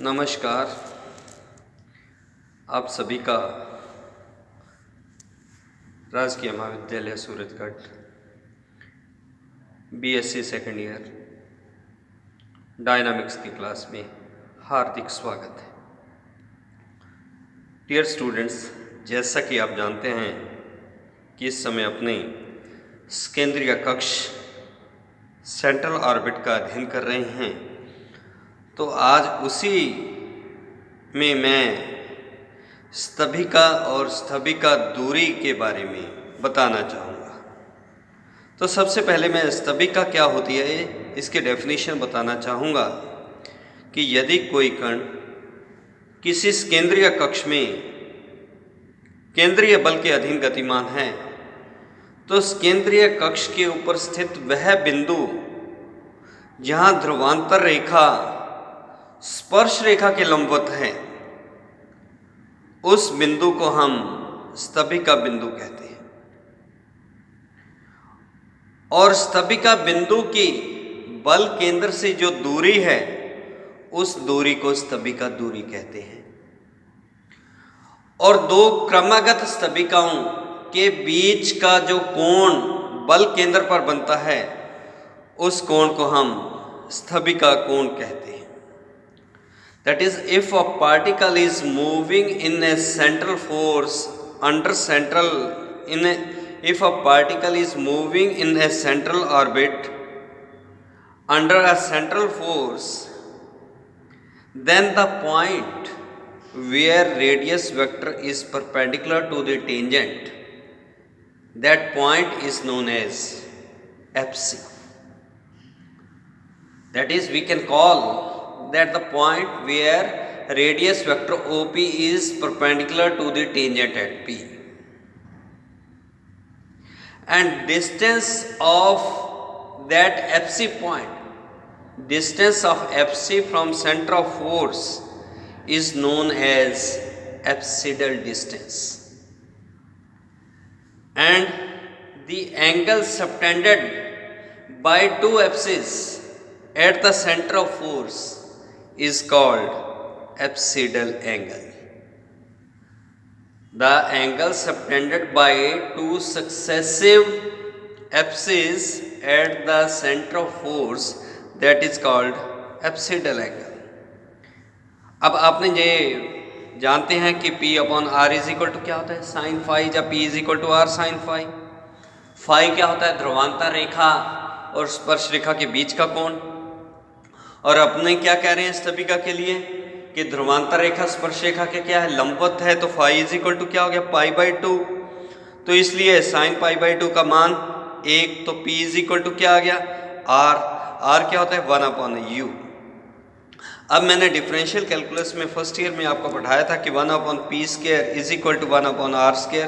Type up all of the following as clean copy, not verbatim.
नमस्कार। आप सभी का राजकीय महाविद्यालय Surajgarh BSc second year dynamics की क्लास में हार्दिक स्वागत है। डियर स्टूडेंट्स, जैसा कि आप जानते हैं कि इस समय अपने केंद्रीय कक्ष सेंट्रल ऑर्बिट का अध्ययन कर रहे हैं, तो आज उसी में मैं स्तभिका और स्तभिका दूरी के बारे में बताना चाहूँगा। तो सबसे पहले मैं स्तभिका क्या होती है इसके डेफिनेशन बताना चाहूँगा कि यदि कोई कण किसी केंद्रीय कक्ष में केंद्रीय बल के अधीन गतिमान है, तो उस केंद्रीय कक्ष के ऊपर स्थित वह बिंदु जहाँ ध्रुवांतर रेखा स्पर्श रेखा के लंबवत है, उस बिंदु को हम स्तभिका बिंदु कहते हैं। और स्तभिका बिंदु की बल केंद्र से जो दूरी है, उस दूरी को स्तभिका दूरी कहते हैं। और दो क्रमागत स्तभिकाओं के बीच का जो कोण बल केंद्र पर बनता है, उस कोण को हम स्तभिका कोण कहते हैं। That is, if a particle is moving in a central force under central if a particle is moving in a central orbit under a central force, then the point where radius vector is perpendicular to the tangent, that point is known as FC. That is, we can call that the point where radius vector OP is perpendicular to the tangent at P, and distance of that FC point, distance of FC from center of force is known as apsidal distance, and the angle subtended by two apses at the center of force is called apsidal angle. The angle subtended by two successive apses at the center of force, that is called apsidal angle. अब आपने ये जानते हैं कि P upon R is equal to क्या होता है, sine phi, या P is equal to R sine phi. Phi क्या होता है, ध्रुवांतर रेखा और स्पर्श रेखा के बीच का कोण। और अपने क्या कह रहे हैं स्तभिका के लिए कि ध्रुवांतर रेखा स्पर्श रेखा के क्या है, लंबवत है, तो फाई इज इक्वल टू क्या हो गया, पाई बाई टू। तो इसलिए साइन पाई बाई टू का मान 1, तो P इज इक्वल टू क्या आ गया, R क्या होता है, 1 अपॉन U। अब मैंने डिफरेंशियल कैलकुलस में फर्स्ट ईयर में आपको पढ़ाया था कि 1 upon P square is equal to 1 upon R square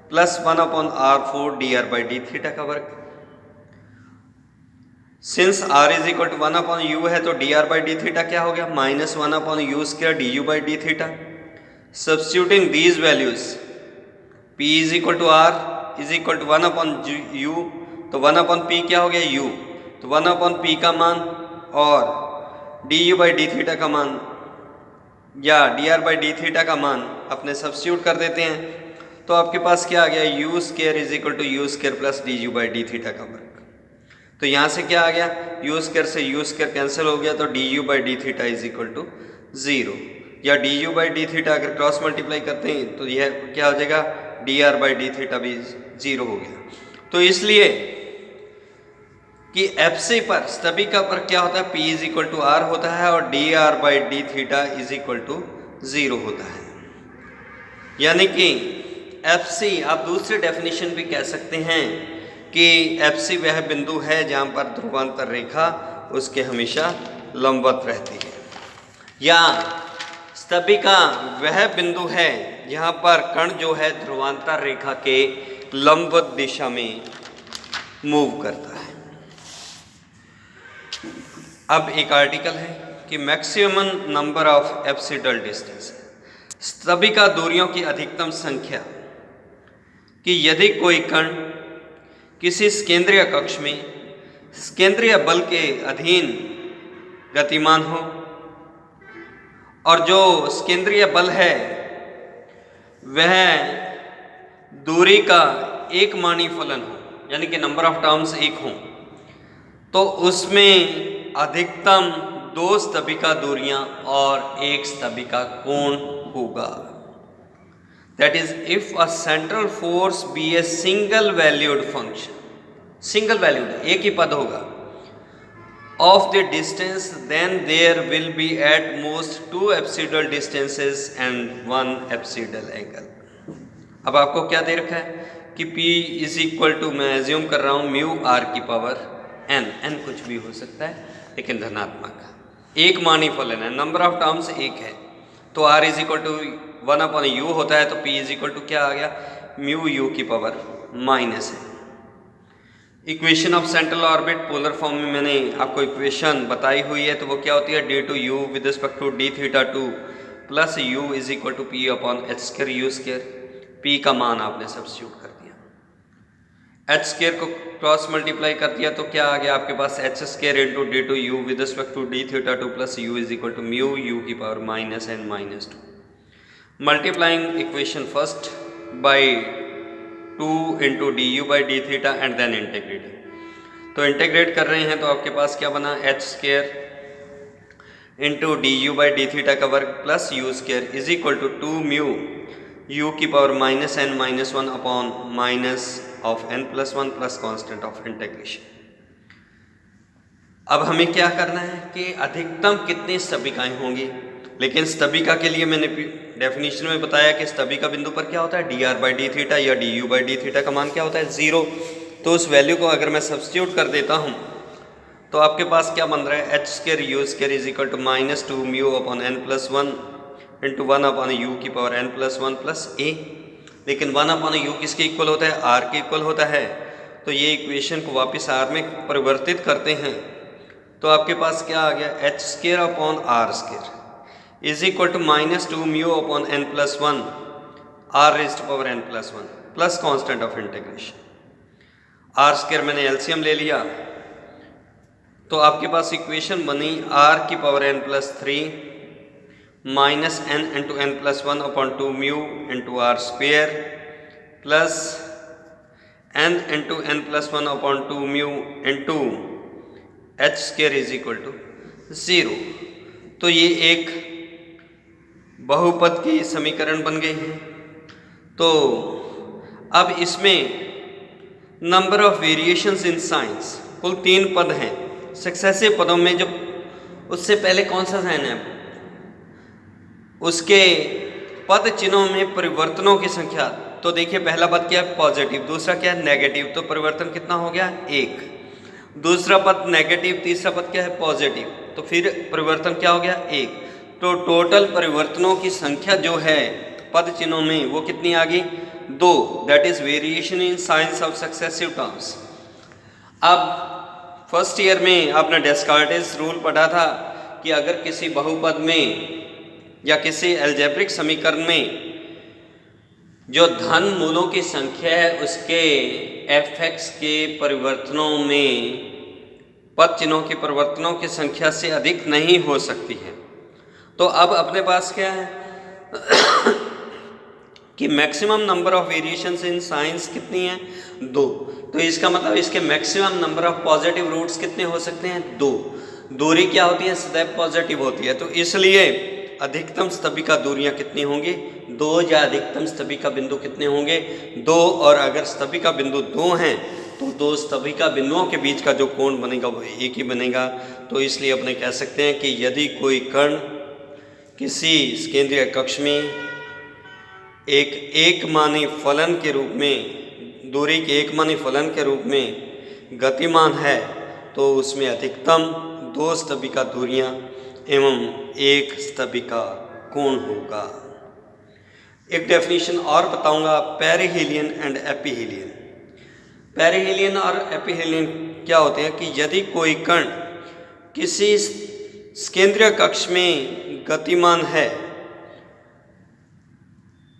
plus 1 upon R4 dr by D theta का वर्ग। Since R is equal to 1 upon U है, तो dr बाई डी थीटा क्या हो गया, minus 1 upon U square du by D theta. Substituting these values, P is equal to R is equal to 1 upon U, तो 1 upon P क्या हो गया, U, तो 1 अपॉन P का मान और du बाई डी थीटा का मान या dr बाई डी थीटा का मान अपने सब्स्टिट्यूट कर देते हैं, तो आपके पास क्या आ गया, U square is equal to U square plus du by D theta का वर्ग। तो यहाँ से क्या आ गया, U स्क्वायर से U स्क्वायर कैंसिल हो गया, तो du by D theta is equal to 0, या du बाई डी थीटा अगर क्रॉस मल्टीप्लाई करते हैं तो यह क्या हो जाएगा, dr बाई डी थीटा भी 0 हो गया। तो इसलिए कि FC पर स्तभिका पर क्या होता है, P is equal to R होता है और dr by D theta is equal to 0 होता है। यानी कि FC आप दूसरे डेफिनेशन भी कह सकते हैं कि FC वह बिंदु है जहाँ पर ध्रुवांतर रेखा उसके हमेशा लंबवत रहती है, या स्तभिका वह बिंदु है जहाँ पर कण जो है ध्रुवांतर रेखा के लंबवत दिशा में मूव करता है। अब एक आर्टिकल है कि मैक्सिमम नंबर ऑफ एप्सिडल डिस्टेंस, स्तभिका दूरियों की अधिकतम संख्या, कि यदि कोई कण किसी केंद्रीय कक्ष में केंद्रीय बल के अधीन गतिमान हो और जो स्केंद्रीय बल है वह दूरी का एक मानी फलन हो, यानी कि नंबर ऑफ टर्म्स एक हों, तो उसमें अधिकतम 2 स्तंभिका दूरियां और एक स्तंभिका कोण होगा। That is if a central force be a single valued function, single valued एक ही पद होगा, of the distance, then there will be at most 2 apsidal distances and 1 apsidal angle. अब आपको क्या दे रखा है कि P इज इक्वल टू, मैं एज्यूम कर रहा हूँ, म्यू आर की पावर n, n कुछ भी हो सकता है लेकिन धनात्मक, एक मानी फलन है, नंबर ऑफ टर्म्स एक है, तो r is equal to 1/u होता है, तो P इज इक्वल टू क्या आ गया, म्यू u की पावर माइनस है। Equation of central orbit polar form में मैंने आपको इक्वेशन बताई हुई है, तो वो क्या होती है, d/u with respect to d θ2 plus u is equal to p upon h square u square. P का मान आपने सब्स्टिट्यूट कर दिया, h स्क्वायर को क्रॉस मल्टीप्लाई कर दिया, तो क्या आ गया आपके पास, h square into d/u with respect to d θ2 plus u is equal to mu u की power minus n minus 2। Multiplying equation first by 2 into du by d θ and then integrate, तो इंटीग्रेट कर रहे हैं तो आपके पास क्या बना, h square into du by d θ का वर्ग plus u square is equal to 2 mu u की power minus n minus 1 upon minus of n plus 1 plus constant of integration. अब हमें क्या करना है कि अधिकतम कितनी स्तंभिकाएं होंगी, लेकिन स्तंभिका के लिए मैंने डेफिनेशन में बताया कि स्तंभिका बिंदु पर क्या होता है, dr बाई डी थीटा या du बाई डी थीटा का मान क्या होता है, 0। तो उस वैल्यू को अगर मैं सब्स्टिट्यूट कर देता हूँ तो आपके पास क्या बन रहा है, h square u square is equal to minus 2 mu upon n plus 1 into 1 upon u की power n plus 1 plus a। लेकिन 1 अपॉन u किसके इक्वल होता है, r के इक्वल होता है, तो ये इक्वेशन को वापस r में परिवर्तित करते हैं तो आपके पास क्या आ गया, h square upon r square is equal to minus 2 mu upon n plus 1 r raised to power n plus 1 plus constant of integration. r square मैंने एलसीएम ले लिया, तो आपके पास इक्वेशन बनी r की power n plus 3 minus n into n plus 1 upon 2 mu into R square plus n into n plus 1 upon 2 mu into h square is equal to 0। तो ये एक बहुपद की समीकरण बन गई है। तो अब इसमें number of variations in science, कुल 3 पद हैं। सक्सेसिव पदों में जो उससे पहले कौन सा साइन है, उसके पद चिन्हों में परिवर्तनों की संख्या, तो देखिए पहला पद क्या है, पॉजिटिव, दूसरा क्या है, नेगेटिव, तो परिवर्तन कितना हो गया, 1। दूसरा पद नेगेटिव, तीसरा पद क्या है, पॉजिटिव, तो फिर परिवर्तन क्या हो गया, 1। तो टोटल परिवर्तनों की संख्या जो है पद चिन्हों में वो कितनी आ गई, 2। That is variation in science of successive terms. अब फर्स्ट ईयर में आपने डेस्कार्टेस रूल पढ़ा था कि अगर किसी बहुपद में या किसी अलजेब्रिक समीकरण में जो धन मूलों की संख्या है उसके fx के परिवर्तनों में पद चिन्हों के परिवर्तनों की संख्या से अधिक नहीं हो सकती है। तो अब अपने पास क्या है कि maximum number of variations in signs कितनी है, 2। तो इसका मतलब इसके maximum number of positive roots कितने हो सकते हैं, 2। दूरी क्या होती है, सदैव पॉजिटिव होती है, तो इसलिए अधिकतम स्तंभिका दूरियां कितनी होंगी, 2, या अधिकतम स्तंभिका बिंदु कितने होंगे, 2। और अगर स्तंभिका बिंदु 2 हैं तो 2 स्तंभिका बिंदुओं के बीच का जो कोण बनेगा वो एक ही बनेगा। तो इसलिए अपने कह सकते हैं कि यदि कोई कण किसी केंद्रीय कक्ष में एक एकमानी फलन के रूप में, दूरी के एकमानी फलन के रूप में गतिमान है तो उसमें अधिकतम 2 स्तंभिका दूरियां एवं 1 स्तंभिका कोण होगा। एक डेफिनेशन और बताऊंगा, पेरिहेलियन एंड एपिहेलियन। पेरिहेलियन और एपिहेलियन क्या होते हैं कि यदि कोई कण किसी केंद्रीय कक्ष में गतिमान है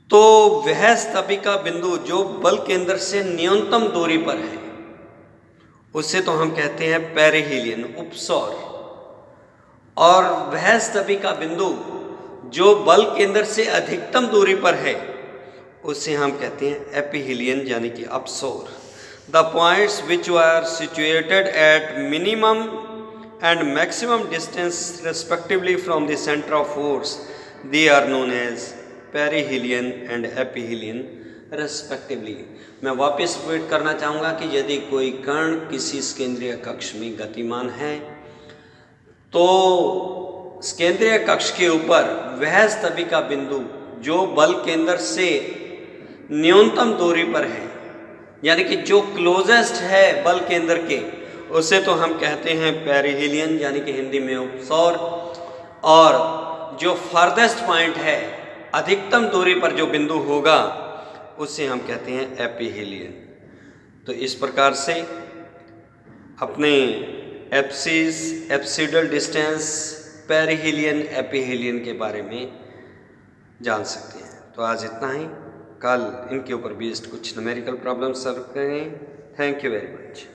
तो वह स्तंभिका बिंदु जो बल केंद्र से न्यूनतम दूरी पर है उसे तो हम कहते हैं पेरिहेलियन, उपसौर। और वह स्तंभिका बिंदु जो बल केंद्र से अधिकतम दूरी पर है उसे हम कहते हैं एपिहीलियन यानी कि अपसोर। The points which are situated at minimum and maximum distance respectively from the centre of force they are known as perihelion and aphelion respectively. मैं वापस रिपीट करना चाहूँगा कि यदि कोई कण किसी केंद्रीय कक्ष में गतिमान है तो केंद्रीय कक्ष के ऊपर वह स्थबिका बिंदु जो बल केंद्र से न्यूनतम दूरी पर है, यानी कि जो क्लोजेस्ट है बल केंद्र के, उसे तो हम कहते हैं पेरिहीलियन यानी कि हिंदी में अपसौर, और जो फारदेस्ट पॉइंट है अधिकतम दूरी पर जो बिंदु होगा उसे हम कहते हैं एपिहीलियन। तो इस प्रकार से अपने एप्सिस, एप्सिडल डिस्टेंस, पेरिहीलियन, एपिहीलियन के बारे में जान सकते हैं। तो आज इतना ही, कल इनके ऊपर बेस्ड कुछ न्यूमेरिकल प्रॉब्लम सॉल्व करेंगे। Thank you very much.